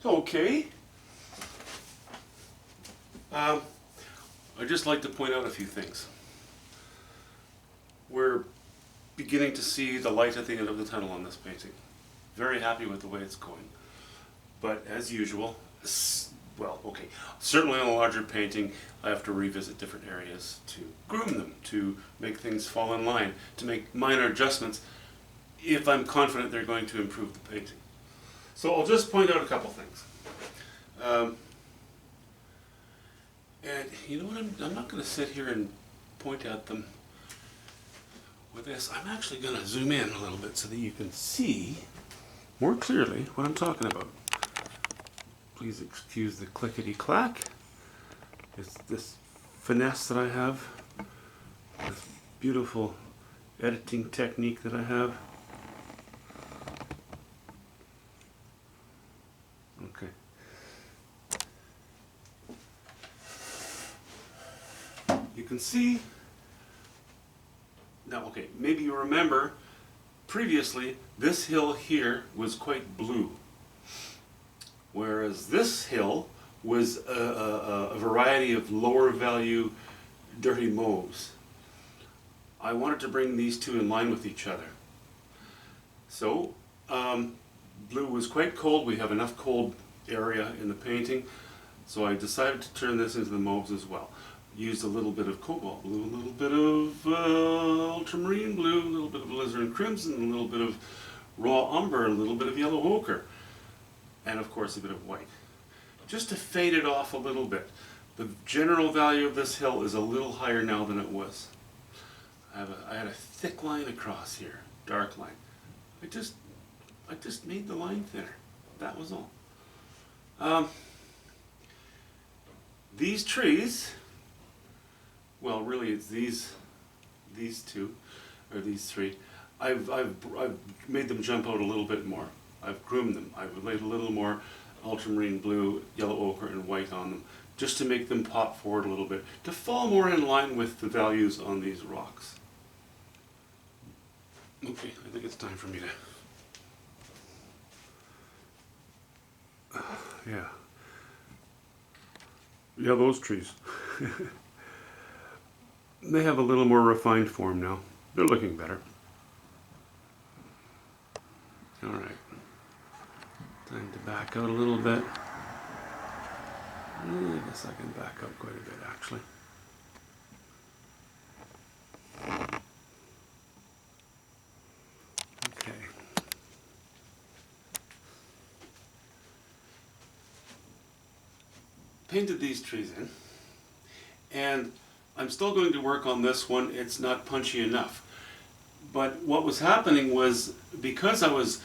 Okay. I'd just like to point out a few things. We're beginning to see the light at the end of the tunnel on this painting. Very happy with the way it's going. But as usual, well, okay, certainly on a larger painting, I have to revisit different areas to groom them, to make things fall in line, to make minor adjustments if I'm confident they're going to improve the painting. So I'll just point out a couple things. And you know what, I'm not going to sit here and point at them with this. I'm actually going to zoom in a little bit so that you can see more clearly what I'm talking about. Please excuse the clickety-clack. It's this finesse that I have, this beautiful editing technique that I have. Okay. You can see, now okay, maybe you remember previously this hill here was quite blue, whereas this hill was a variety of lower value dirty mauves. I wanted to bring these two in line with each other. So blue was quite cold. We have enough cold area in the painting, so I decided to turn this into the mauves as well. Used a little bit of cobalt blue, a little bit of ultramarine blue, a little bit of alizarin crimson, a little bit of raw umber, a little bit of yellow ochre, and of course a bit of white. Just to fade it off a little bit. The general value of this hill is a little higher now than it was. I had a thick line across here, dark line. I just made the line thinner. That was all. These trees, well, really it's these two, or these three. I've made them jump out a little bit more. I've groomed them. I've laid a little more ultramarine blue, yellow ochre, and white on them, just to make them pop forward a little bit, to fall more in line with the values on these rocks. Okay, I think it's time for me to... Yeah, those trees. They have a little more refined form now. They're looking better. All right. Time to back out a little bit. I guess I can back up quite a bit, actually. Okay. Painted these trees in, and I'm still going to work on this one. It's not punchy enough. But what was happening was, because I was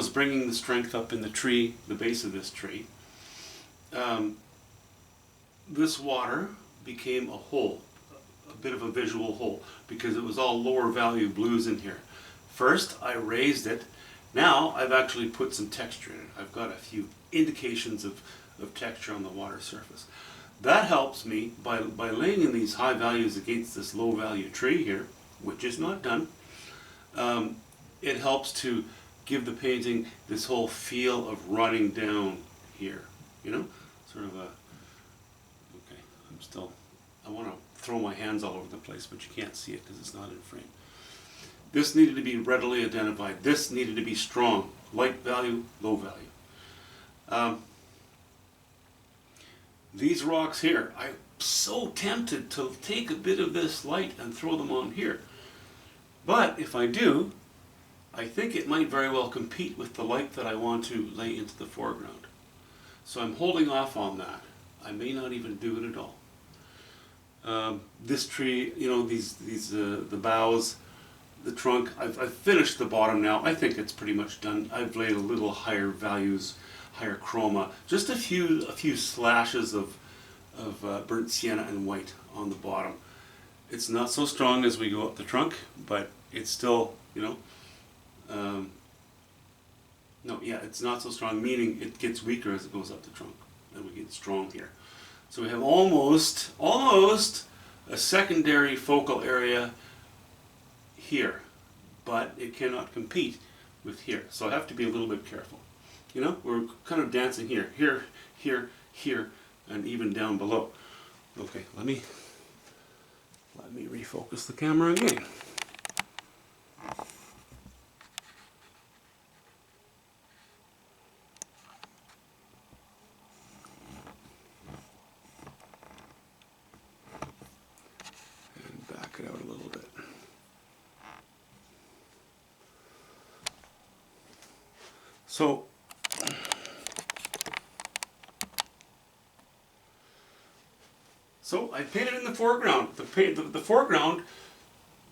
bringing the strength up in the tree, the base of this tree, this water became a hole, a bit of a visual hole, because it was all lower value blues in here. First, I raised it. Now, I've actually put some texture in it. I've got a few indications of texture on the water surface. That helps me by laying in these high values against this low value tree here, which is not done. It helps to give the painting this whole feel of running down here, you know, sort of a, okay, I want to throw my hands all over the place, but you can't see it because it's not in frame. This needed to be readily identified. This needed to be strong, light value, low value. These rocks here, I'm so tempted to take a bit of this light and throw them on here. But if I do, I think it might very well compete with the light that I want to lay into the foreground. So I'm holding off on that. I may not even do it at all. This tree, you know, the boughs, the trunk, I've finished the bottom now. I think it's pretty much done. I've laid a little higher values, higher chroma, just a few slashes of burnt sienna and white on the bottom. It's not so strong as we go up the trunk, but it's still, you know, no, yeah, it's not so strong, meaning it gets weaker as it goes up the trunk, and we get strong here. So we have almost a secondary focal area here, but it cannot compete with here. So I have to be a little bit careful. You know, we're kind of dancing here, here, here, here, and even down below. Okay, let me refocus the camera again. And back it out a little bit. So I painted in the foreground. The foreground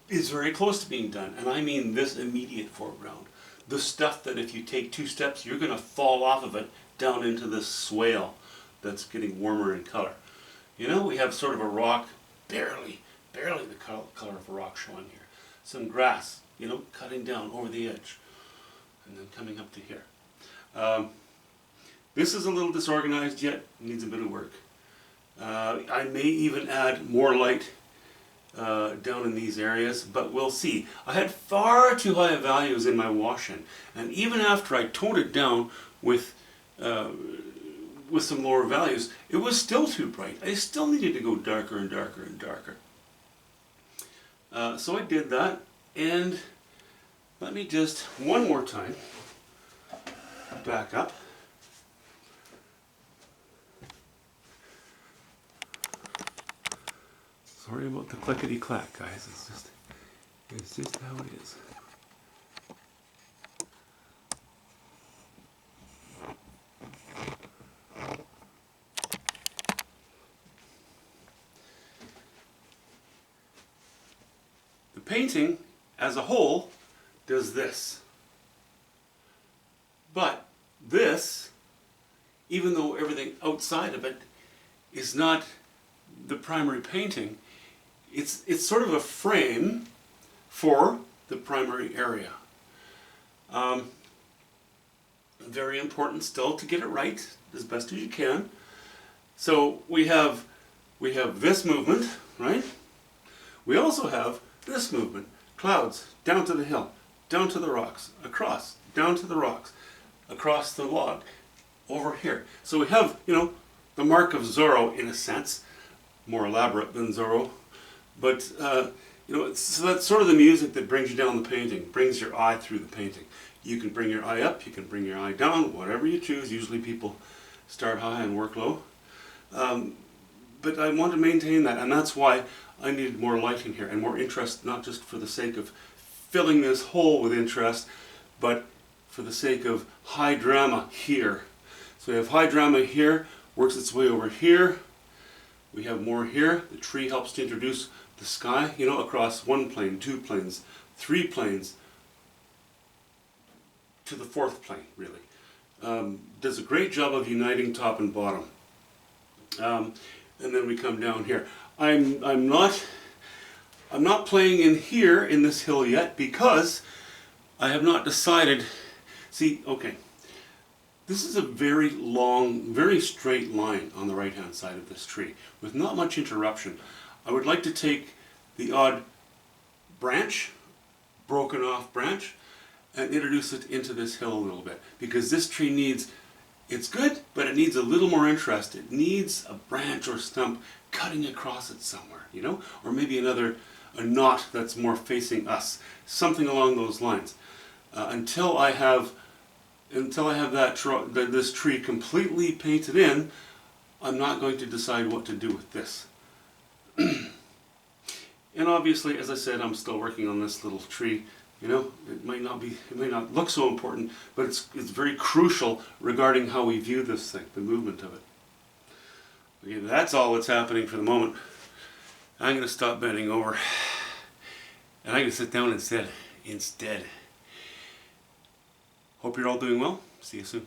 is very close to being done, and I mean this immediate foreground. The stuff that if you take 2 steps, you're going to fall off of it down into this swale that's getting warmer in color. You know, we have sort of a rock, barely the color of a rock showing here. Some grass, you know, cutting down over the edge, and then coming up to here. This is a little disorganized yet, needs a bit of work. I may even add more light down in these areas, but we'll see. I had far too high values in my wash-in, and even after I toned it down with some lower values, it was still too bright. I still needed to go darker and darker and darker. So I did that, and let me just one more time back up. Sorry about the clickety-clack, guys. It's just how it is. The painting, as a whole, does this. But this, even though everything outside of it is not the primary painting, it's sort of a frame for the primary area. Very important still to get it right as best as you can. So we have this movement, right? We also have this movement, clouds, down to the hill, down to the rocks, across, down to the rocks, across the log, over here. So we have, you know, the mark of Zorro in a sense, more elaborate than Zorro. But, you know, so that's sort of the music that brings you down the painting, brings your eye through the painting. You can bring your eye up, you can bring your eye down, whatever you choose. Usually people start high and work low. But I want to maintain that, and that's why I needed more light in here and more interest, not just for the sake of filling this hole with interest, but for the sake of high drama here. So we have high drama here, works its way over here. We have more here. The tree helps to introduce the sky, you know, across 1 plane, 2 planes, 3 planes, to the 4th plane, really. Does a great job of uniting top and bottom. And then we come down here. I'm not playing in here in this hill yet because I have not decided. See, okay, this is a very long, very straight line on the right hand side of this tree with not much interruption. I would like to take the odd branch, broken off branch, and introduce it into this hill a little bit, because this tree needs, it's good, but it needs a little more interest. It needs a branch or stump cutting across it somewhere, you know, or maybe a knot that's more facing us, something along those lines. Until I have this tree completely painted in, I'm not going to decide what to do with this. And obviously, as I said, I'm still working on this little tree. You know, it may not look so important, but it's very crucial regarding how we view this thing, the movement of it. Okay, that's all that's happening for the moment. I'm going to stop bending over, and I'm going to sit down instead. Hope you're all doing well. See you soon.